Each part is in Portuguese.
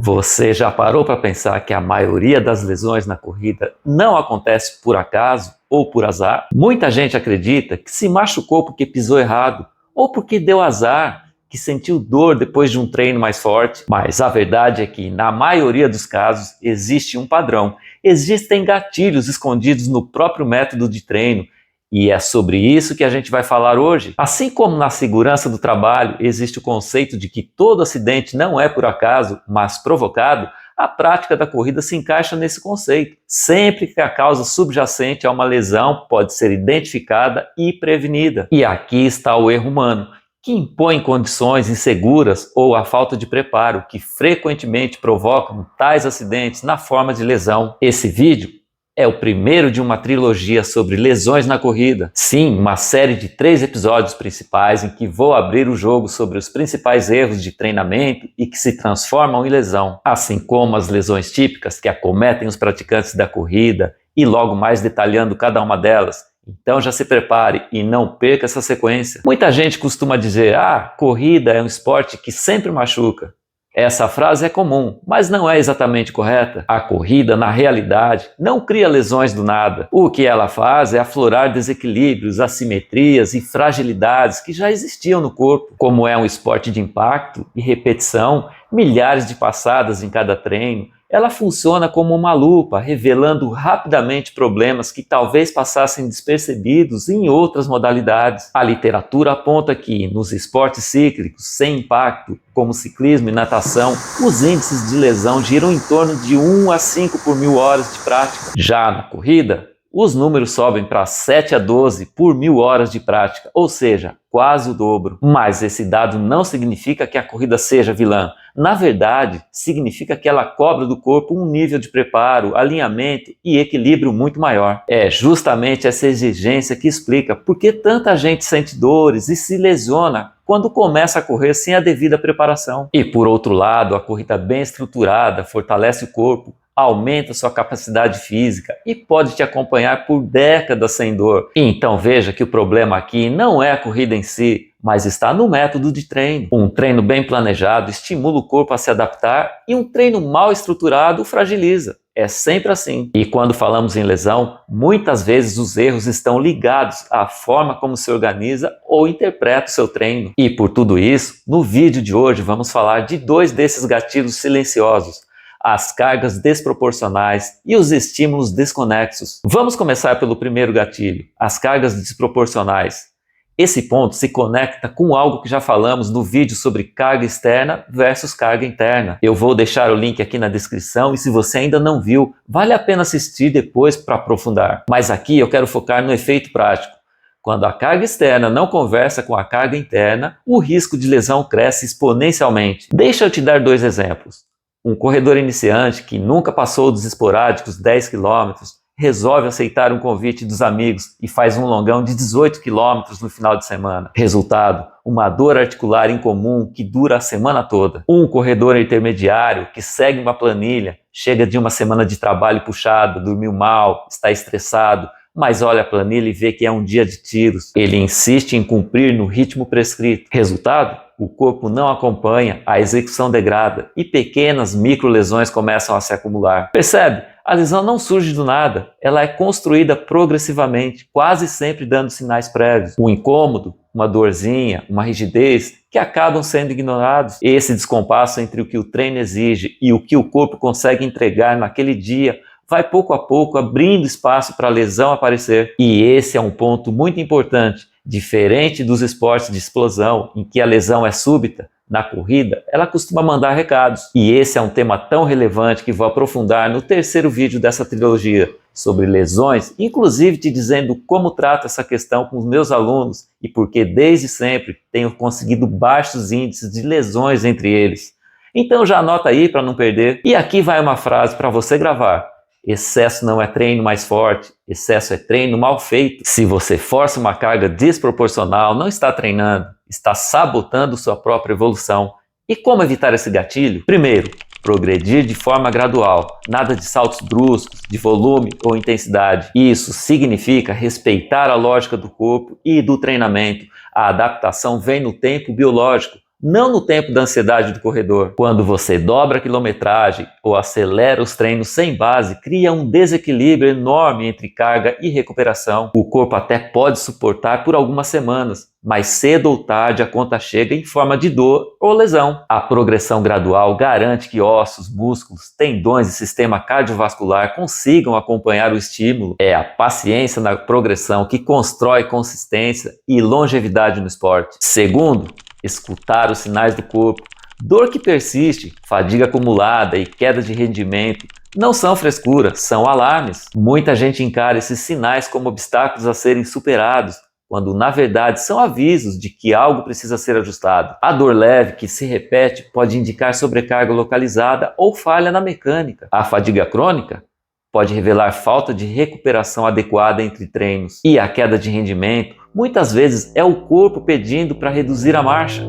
Você já parou para pensar que a maioria das lesões na corrida não acontece por acaso ou por azar? Muita gente acredita que se machucou porque pisou errado ou porque deu azar, que sentiu dor depois de um treino mais forte. Mas a verdade é que, na maioria dos casos, existe um padrão. Existem gatilhos escondidos no próprio método de treino. E é sobre isso que a gente vai falar hoje. Assim como na segurança do trabalho existe o conceito de que todo acidente não é por acaso, mas provocado, a prática da corrida se encaixa nesse conceito. Sempre que a causa subjacente a uma lesão pode ser identificada e prevenida. E aqui está o erro humano, que impõe condições inseguras ou a falta de preparo, que frequentemente provocam tais acidentes na forma de lesão. Esse vídeo é o primeiro de uma trilogia sobre lesões na corrida. Sim, uma série de 3 episódios principais em que vou abrir o jogo sobre os principais erros de treinamento e que se transformam em lesão, assim como as lesões típicas que acometem os praticantes da corrida e logo mais detalhando cada uma delas. Então já se prepare e não perca essa sequência. Muita gente costuma dizer, corrida é um esporte que sempre machuca. Essa frase é comum, mas não é exatamente correta. A corrida, na realidade, não cria lesões do nada. O que ela faz é aflorar desequilíbrios, assimetrias e fragilidades que já existiam no corpo. Como é um esporte de impacto e repetição, milhares de passadas em cada treino, ela funciona como uma lupa, revelando rapidamente problemas que talvez passassem despercebidos em outras modalidades. A literatura aponta que, nos esportes cíclicos sem impacto, como ciclismo e natação, os índices de lesão giram em torno de 1 a 5 por 1000 horas de prática. Já na corrida, os números sobem para 7 a 12 por 1000 horas de prática, ou seja, quase o dobro. Mas esse dado não significa que a corrida seja vilã. Na verdade, significa que ela cobra do corpo um nível de preparo, alinhamento e equilíbrio muito maior. É justamente essa exigência que explica por que tanta gente sente dores e se lesiona quando começa a correr sem a devida preparação. E por outro lado, a corrida bem estruturada fortalece o corpo, aumenta sua capacidade física e pode te acompanhar por décadas sem dor. Então veja que o problema aqui não é a corrida em si, mas está no método de treino. Um treino bem planejado estimula o corpo a se adaptar e um treino mal estruturado o fragiliza. É sempre assim. E quando falamos em lesão, muitas vezes os erros estão ligados à forma como se organiza ou interpreta o seu treino. E por tudo isso, no vídeo de hoje vamos falar de 2 desses gatilhos silenciosos: as cargas desproporcionais e os estímulos desconexos. Vamos começar pelo primeiro gatilho, as cargas desproporcionais. Esse ponto se conecta com algo que já falamos no vídeo sobre carga externa versus carga interna. Eu vou deixar o link aqui na descrição e se você ainda não viu, vale a pena assistir depois para aprofundar. Mas aqui eu quero focar no efeito prático. Quando a carga externa não conversa com a carga interna, o risco de lesão cresce exponencialmente. Deixa eu te dar 2 exemplos. Um corredor iniciante que nunca passou dos esporádicos 10 km resolve aceitar um convite dos amigos e faz um longão de 18 km no final de semana. Resultado, uma dor articular incomum que dura a semana toda. Um corredor intermediário que segue uma planilha, chega de uma semana de trabalho puxado, dormiu mal, está estressado, mas olha a planilha e vê que é um dia de tiros. Ele insiste em cumprir no ritmo prescrito. Resultado? O corpo não acompanha, a execução degrada e pequenas microlesões começam a se acumular. Percebe? A lesão não surge do nada, ela é construída progressivamente, quase sempre dando sinais prévios. Um incômodo, uma dorzinha, uma rigidez, que acabam sendo ignorados. Esse descompasso entre o que o treino exige e o que o corpo consegue entregar naquele dia vai pouco a pouco abrindo espaço para a lesão aparecer. E esse é um ponto muito importante. Diferente dos esportes de explosão, em que a lesão é súbita, na corrida, ela costuma mandar recados. E esse é um tema tão relevante que vou aprofundar no terceiro vídeo dessa trilogia, sobre lesões, inclusive te dizendo como trato essa questão com os meus alunos e porque desde sempre tenho conseguido baixos índices de lesões entre eles. Então já anota aí para não perder. E aqui vai uma frase para você gravar. Excesso não é treino mais forte, excesso é treino mal feito. Se você força uma carga desproporcional, não está treinando, está sabotando sua própria evolução. E como evitar esse gatilho? Primeiro, progredir de forma gradual, nada de saltos bruscos, de volume ou intensidade. Isso significa respeitar a lógica do corpo e do treinamento. A adaptação vem no tempo biológico, não no tempo da ansiedade do corredor. Quando você dobra a quilometragem ou acelera os treinos sem base, cria um desequilíbrio enorme entre carga e recuperação. O corpo até pode suportar por algumas semanas, mas cedo ou tarde a conta chega em forma de dor ou lesão. A progressão gradual garante que ossos, músculos, tendões e sistema cardiovascular consigam acompanhar o estímulo. É a paciência na progressão que constrói consistência e longevidade no esporte. Segundo, escutar os sinais do corpo. Dor que persiste, fadiga acumulada e queda de rendimento não são frescura, são alarmes. Muita gente encara esses sinais como obstáculos a serem superados, quando na verdade são avisos de que algo precisa ser ajustado. A dor leve que se repete pode indicar sobrecarga localizada ou falha na mecânica. A fadiga crônica pode revelar falta de recuperação adequada entre treinos. E a queda de rendimento muitas vezes é o corpo pedindo para reduzir a marcha.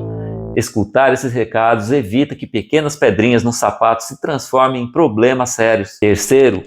Escutar esses recados evita que pequenas pedrinhas no sapato se transformem em problemas sérios. Terceiro,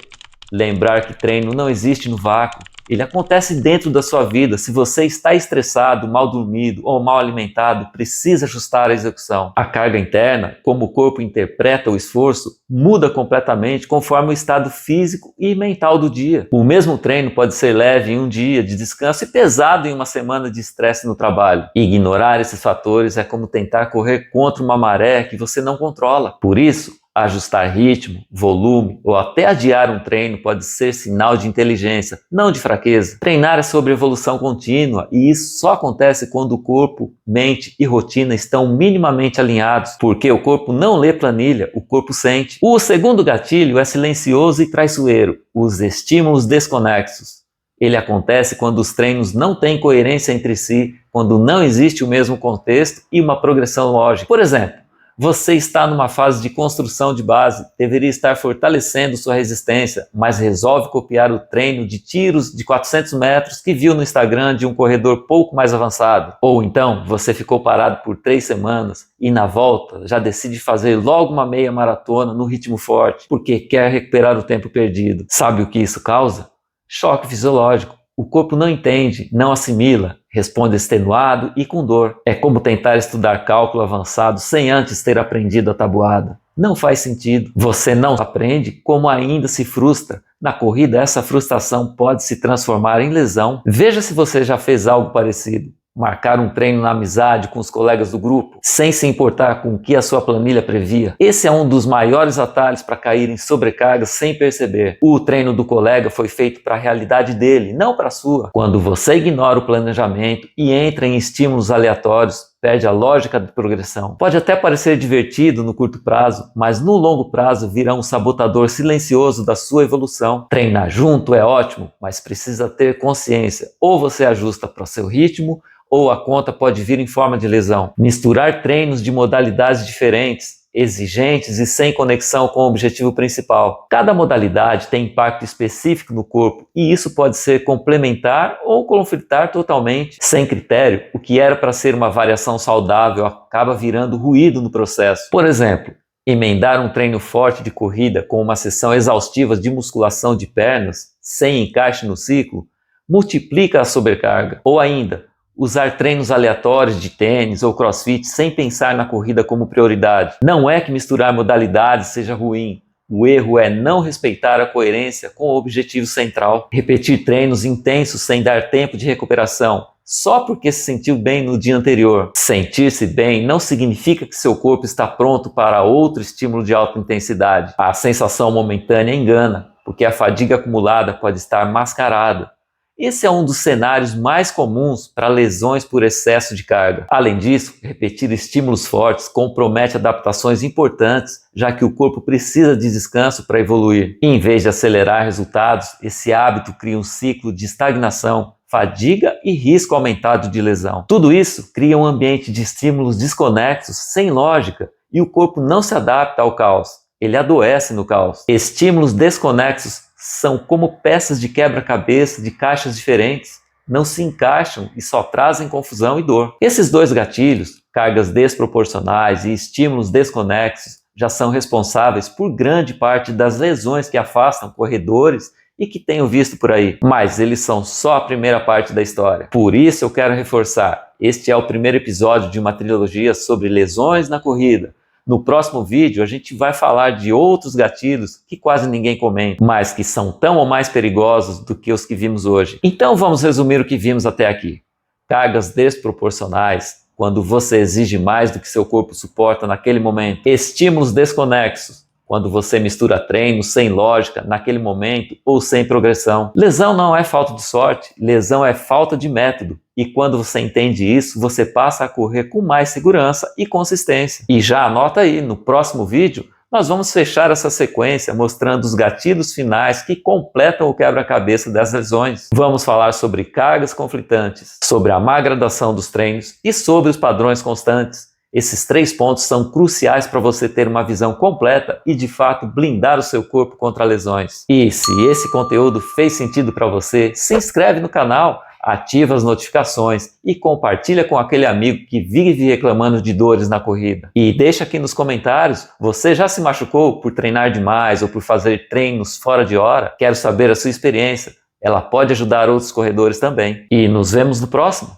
lembrar que treino não existe no vácuo. Ele acontece dentro da sua vida. Se você está estressado, mal dormido ou mal alimentado, precisa ajustar a execução. A carga interna, como o corpo interpreta o esforço, muda completamente conforme o estado físico e mental do dia. O mesmo treino pode ser leve em um dia de descanso e pesado em uma semana de estresse no trabalho. Ignorar esses fatores é como tentar correr contra uma maré que você não controla. Por isso, ajustar ritmo, volume ou até adiar um treino pode ser sinal de inteligência, não de fraqueza. Treinar é sobre evolução contínua e isso só acontece quando o corpo, mente e rotina estão minimamente alinhados, porque o corpo não lê planilha, o corpo sente. O segundo gatilho é silencioso e traiçoeiro, os estímulos desconexos. Ele acontece quando os treinos não têm coerência entre si, quando não existe o mesmo contexto e uma progressão lógica. Por exemplo, você está numa fase de construção de base, deveria estar fortalecendo sua resistência, mas resolve copiar o treino de tiros de 400 metros que viu no Instagram de um corredor pouco mais avançado. Ou então, você ficou parado por 3 semanas e na volta já decide fazer logo uma meia maratona no ritmo forte, porque quer recuperar o tempo perdido. Sabe o que isso causa? Choque fisiológico. O corpo não entende, não assimila, responde extenuado e com dor. É como tentar estudar cálculo avançado sem antes ter aprendido a tabuada. Não faz sentido. Você não aprende, como ainda se frustra. Na corrida, essa frustração pode se transformar em lesão. Veja se você já fez algo parecido. Marcar um treino na amizade com os colegas do grupo, sem se importar com o que a sua planilha previa. Esse é um dos maiores atalhos para cair em sobrecarga sem perceber. O treino do colega foi feito para a realidade dele, não para a sua. Quando você ignora o planejamento e entra em estímulos aleatórios, perde a lógica da progressão. Pode até parecer divertido no curto prazo, mas no longo prazo virá um sabotador silencioso da sua evolução. Treinar junto é ótimo, mas precisa ter consciência. Ou você ajusta para o seu ritmo, ou a conta pode vir em forma de lesão. Misturar treinos de modalidades diferentes, exigentes e sem conexão com o objetivo principal. Cada modalidade tem impacto específico no corpo e isso pode ser complementar ou conflitar totalmente. Sem critério, o que era para ser uma variação saudável acaba virando ruído no processo. Por exemplo, emendar um treino forte de corrida com uma sessão exaustiva de musculação de pernas, sem encaixe no ciclo, multiplica a sobrecarga. Ou ainda, usar treinos aleatórios de tênis ou crossfit sem pensar na corrida como prioridade. Não é que misturar modalidades seja ruim. O erro é não respeitar a coerência com o objetivo central. Repetir treinos intensos sem dar tempo de recuperação, só porque se sentiu bem no dia anterior. Sentir-se bem não significa que seu corpo está pronto para outro estímulo de alta intensidade. A sensação momentânea engana, porque a fadiga acumulada pode estar mascarada. Esse é um dos cenários mais comuns para lesões por excesso de carga. Além disso, repetir estímulos fortes compromete adaptações importantes, já que o corpo precisa de descanso para evoluir. Em vez de acelerar resultados, esse hábito cria um ciclo de estagnação, fadiga e risco aumentado de lesão. Tudo isso cria um ambiente de estímulos desconexos, sem lógica, e o corpo não se adapta ao caos. Ele adoece no caos. Estímulos desconexos são como peças de quebra-cabeça de caixas diferentes, não se encaixam e só trazem confusão e dor. Esses dois gatilhos, cargas desproporcionais e estímulos desconexos, já são responsáveis por grande parte das lesões que afastam corredores e que tenho visto por aí. Mas eles são só a primeira parte da história. Por isso eu quero reforçar, este é o primeiro episódio de uma trilogia sobre lesões na corrida. No próximo vídeo, a gente vai falar de outros gatilhos que quase ninguém comenta, mas que são tão ou mais perigosos do que os que vimos hoje. Então vamos resumir o que vimos até aqui. Cargas desproporcionais, quando você exige mais do que seu corpo suporta naquele momento. Estímulos desconexos, quando você mistura treinos sem lógica naquele momento ou sem progressão. Lesão não é falta de sorte, lesão é falta de método. E quando você entende isso, você passa a correr com mais segurança e consistência. E já anota aí, no próximo vídeo, nós vamos fechar essa sequência mostrando os gatilhos finais que completam o quebra-cabeça das lesões. Vamos falar sobre cargas conflitantes, sobre a má graduação dos treinos e sobre os padrões constantes. Esses 3 pontos são cruciais para você ter uma visão completa e, de fato, blindar o seu corpo contra lesões. E se esse conteúdo fez sentido para você, se inscreve no canal, ativa as notificações e compartilha com aquele amigo que vive reclamando de dores na corrida. E deixa aqui nos comentários, você já se machucou por treinar demais ou por fazer treinos fora de hora? Quero saber a sua experiência, ela pode ajudar outros corredores também. E nos vemos no próximo!